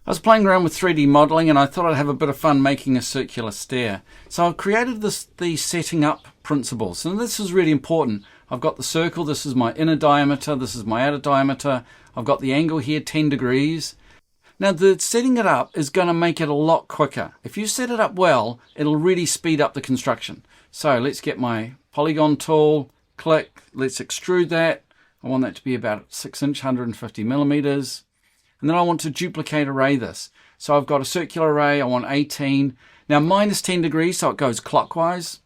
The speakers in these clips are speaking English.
I was playing around with 3D modeling and I thought I'd have a bit of fun making a circular stair. So I've created these setting up principles, and this is really important. I've got the circle, this is my inner diameter, this is my outer diameter. I've got the angle here, 10 degrees. Now the setting it up is going to make it a lot quicker. If you set it up well, it'll really speed up the construction. So let's get my polygon tool, click, let's extrude that. I want that to be about 6 inch, 150 millimeters. And then I want to duplicate array this. So I've got a circular array, I want 18. Now minus 10 degrees, so it goes clockwise.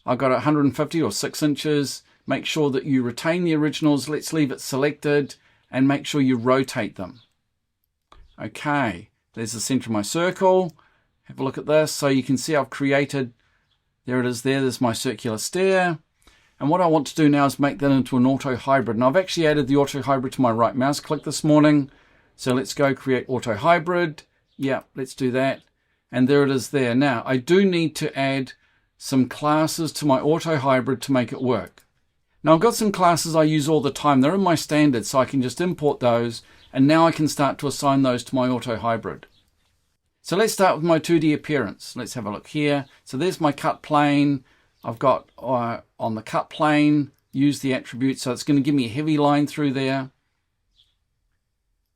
I've got 150 or 6 inches. Make sure that you retain the originals. Let's leave it selected and make sure you rotate them. Okay, there's the center of my circle. Have a look at this. So you can see I've created, there it is there, there's my circular stair. And what I want to do now is make that into an auto hybrid. And I've actually added the auto hybrid to my right mouse click this morning. So let's go create auto hybrid. Yeah, let's do that. And there it is there. Now I do need to add some classes to my auto hybrid to make it work. Now I've got some classes I use all the time. They're in my standards, so I can just import those. And now I can start to assign those to my auto hybrid. So let's start with my 2D appearance. Let's have a look here. So there's my cut plane. I've got on the cut plane, use the attribute. So it's going to give me a heavy line through there.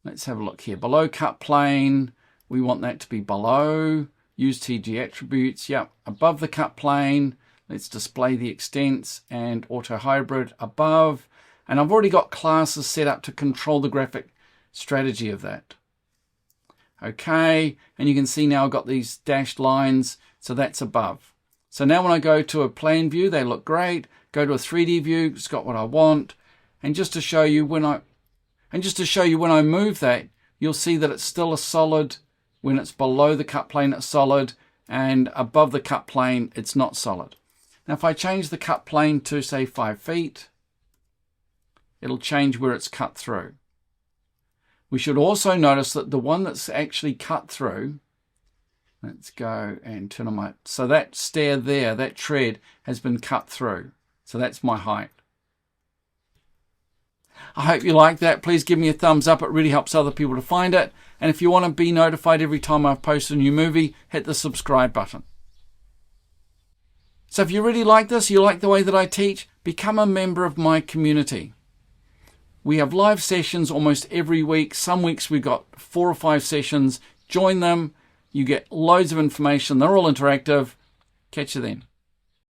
Let's have a look here. Below cut plane, we want that to be below. Use TG attributes. Yep. Above the cut plane, let's display the extents and auto hybrid above. And I've already got classes set up to control the graphic strategy of that. Okay. And you can see now I've got these dashed lines. So that's above. So now when I go to a plan view, they look great. Go to a 3D view, it's got what I want. And just to show you when I move that, you'll see that it's still a solid. When it's below the cut plane, it's solid, and above the cut plane, it's not solid. Now, if I change the cut plane to, say, 5 feet, it'll change where it's cut through. We should also notice that the one that's actually cut through, let's go and turn on my, so that stair there, that tread has been cut through. So that's my height. I hope you like that. Please give me a thumbs up. It really helps other people to find it. And if you want to be notified every time I've posted a new movie, hit the subscribe button. So if you really like this, you like the way that I teach, become a member of my community. We have live sessions almost every week. Some weeks we've got 4 or 5 sessions. Join them. You get loads of information. They're all interactive. Catch you then.